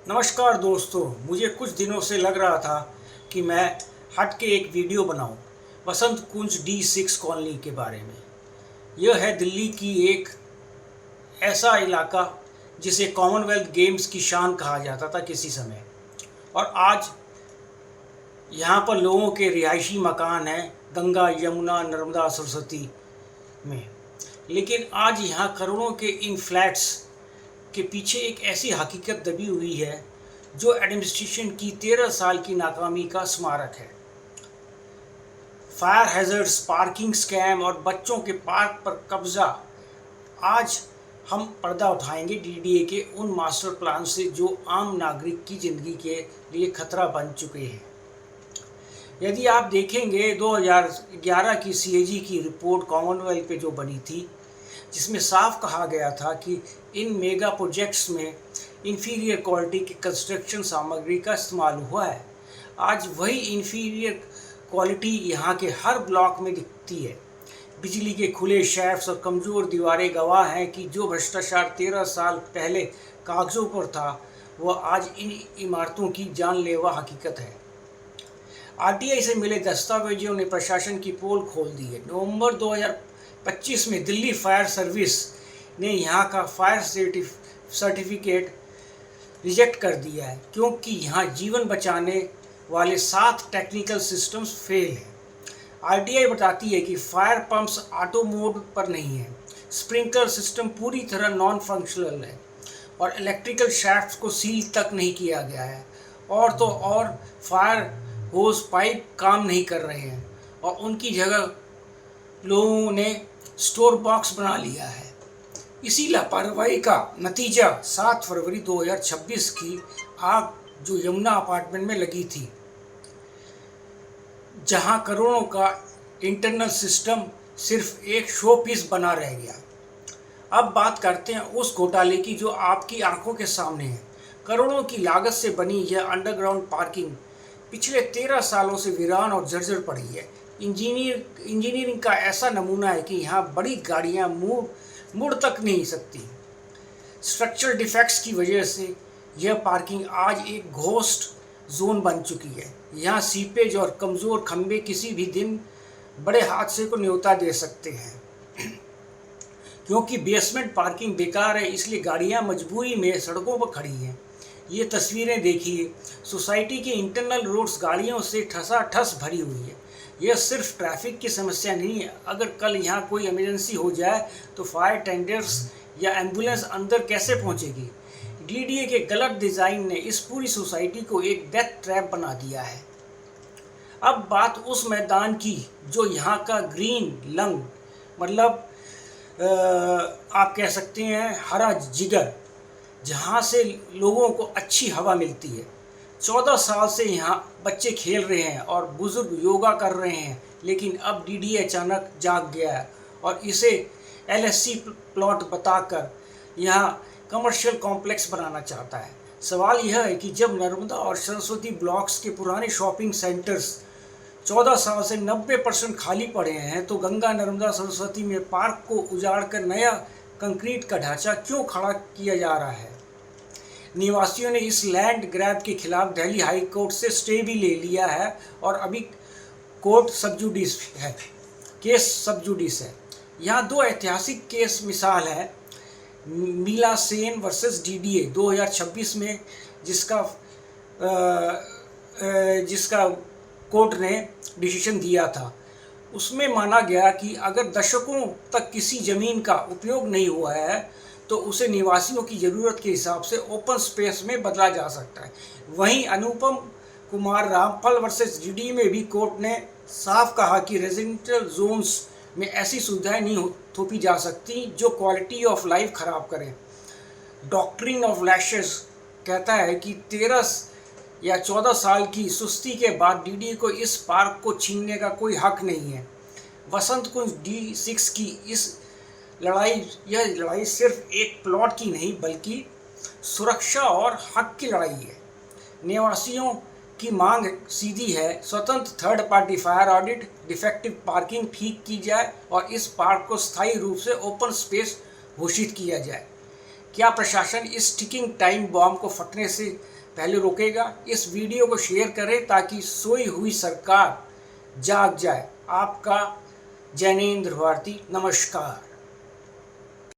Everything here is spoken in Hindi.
नमस्कार दोस्तों, मुझे कुछ दिनों से लग रहा था कि मैं हट के एक वीडियो बनाऊं वसंत कुंज D6 कॉलोनी के बारे में। यह है दिल्ली की एक ऐसा इलाका जिसे कॉमनवेल्थ गेम्स की शान कहा जाता था किसी समय, और आज यहाँ पर लोगों के रिहायशी मकान हैं गंगा यमुना नर्मदा सरस्वती में। लेकिन आज यहाँ करोड़ों के इन फ्लैट्स के पीछे एक ऐसी हकीकत दबी हुई है जो एडमिनिस्ट्रेशन की 13 साल की नाकामी का स्मारक है। फायर हैजर्ड्स, पार्किंग स्कैम और बच्चों के पार्क पर कब्जा। आज हम पर्दा उठाएंगे डीडीए के उन मास्टर प्लान से जो आम नागरिक की ज़िंदगी के लिए खतरा बन चुके हैं। यदि आप देखेंगे 2011 की सीएजी की रिपोर्ट कॉमनवेल्थ पे जो बनी थी, जिसमें साफ कहा गया था कि इन मेगा प्रोजेक्ट्स में इंफीरियर क्वालिटी की कंस्ट्रक्शन सामग्री का इस्तेमाल हुआ है। आज वही इंफीरियर क्वालिटी यहाँ के हर ब्लॉक में दिखती है। बिजली के खुले शैफ्ट्स और कमज़ोर दीवारें गवाह हैं कि जो भ्रष्टाचार 13 साल पहले कागज़ों पर था, वह आज इन इमारतों की जानलेवा हकीकत है। आरटीआई से मिले दस्तावेजों ने प्रशासन की पोल खोल दी है। नवंबर 2025 में दिल्ली फायर सर्विस ने यहाँ का फायर सर्टिफिकेट रिजेक्ट कर दिया है, क्योंकि यहाँ जीवन बचाने वाले 7 टेक्निकल सिस्टम्स फेल हैं। आरटीआई बताती है कि फायर पंप्स ऑटो मोड पर नहीं है, स्प्रिंकलर सिस्टम पूरी तरह नॉन फंक्शनल है और इलेक्ट्रिकल शैफ्ट्स को सील तक नहीं किया गया है। और तो और फायर होस पाइप काम नहीं कर रहे हैं और उनकी जगह लोगों ने स्टोर बॉक्स बना लिया है। इसी लापरवाही का नतीजा 7 फरवरी 2026 की आग जो यमुना अपार्टमेंट में लगी थी, जहां करोड़ों का इंटरनल सिस्टम सिर्फ एक शो पीस बना रह गया। अब बात करते हैं उस घोटाले की जो आपकी आंखों के सामने है। करोड़ों की लागत से बनी यह अंडरग्राउंड पार्किंग पिछले 13 सालों से वीरान और जर्जर पड़ी है। इंजीनियरिंग का ऐसा नमूना है कि यहाँ बड़ी गाड़ियाँ मुड़ तक नहीं सकती। स्ट्रक्चरल डिफेक्ट्स की वजह से यह पार्किंग आज एक घोस्ट जोन बन चुकी है। यहाँ सीपेज और कमज़ोर खंभे किसी भी दिन बड़े हादसे को न्योता दे सकते हैं। क्योंकि बेसमेंट पार्किंग बेकार है, इसलिए गाड़ियाँ मजबूरी में सड़कों पर खड़ी हैं। ये तस्वीरें देखिए, सोसाइटी के इंटरनल रोड्स गाड़ियों से ठसाठस भरी हुई है। यह सिर्फ ट्रैफिक की समस्या नहीं है। अगर कल यहाँ कोई इमरजेंसी हो जाए तो फायर टेंडर्स या एम्बुलेंस अंदर कैसे पहुँचेगी? डीडीए के गलत डिज़ाइन ने इस पूरी सोसाइटी को एक डेथ ट्रैप बना दिया है। अब बात उस मैदान की जो यहाँ का ग्रीन लंग, मतलब आप कह सकते हैं हरा जिगर, जहाँ से लोगों को अच्छी हवा मिलती है। 14 साल से यहाँ बच्चे खेल रहे हैं और बुजुर्ग योगा कर रहे हैं, लेकिन अब डीडीए अचानक जाग गया है और इसे एलएससी प्लॉट बताकर यहाँ कमर्शियल कॉम्प्लेक्स बनाना चाहता है। सवाल यह है कि जब नर्मदा और सरस्वती ब्लॉक्स के पुराने शॉपिंग सेंटर्स 14 साल से 90% खाली पड़े हैं, तो गंगा नर्मदा सरस्वती में पार्क को उजाड़ कर नया कंक्रीट का ढांचा क्यों खड़ा किया जा रहा है? निवासियों ने इस लैंड ग्रैब के खिलाफ दिल्ली हाई कोर्ट से स्टे भी ले लिया है और अभी कोर्ट सबजुडिस है, केस सबजुडिस है। यहाँ 2 ऐतिहासिक केस मिसाल है। मीला सेन वर्सेस डीडीए 2026 में जिसका कोर्ट ने डिसीजन दिया था। उसमें माना गया कि अगर दशकों तक किसी ज़मीन का उपयोग नहीं हुआ है तो उसे निवासियों की ज़रूरत के हिसाब से ओपन स्पेस में बदला जा सकता है। वहीं अनुपम कुमार रामपाल वर्सेस डीडीए में भी कोर्ट ने साफ कहा कि रेजिडेंशियल जोन्स में ऐसी सुविधाएं नहीं थोपी जा सकती जो क्वालिटी ऑफ लाइफ ख़राब करें। डॉक्ट्रिन ऑफ लैशेस कहता है कि 13 या 14 साल की सुस्ती के बाद डीडीए को इस पार्क को छीनने का कोई हक नहीं है। वसंत कुंज D6 की यह लड़ाई सिर्फ एक प्लॉट की नहीं बल्कि सुरक्षा और हक की लड़ाई है। निवासियों की मांग सीधी है, स्वतंत्र third party fire audit, defective parking ठीक की जाए और इस पार्क को स्थायी रूप से ओपन स्पेस घोषित किया जाए। क्या प्रशासन इस टिकिंग टाइम बॉम्ब को फटने से पहले रोकेगा? इस वीडियो को शेयर करें ताकि सोई हुई सरकार जाग जाए। आपका जैनेंद्र भारती, नमस्कार।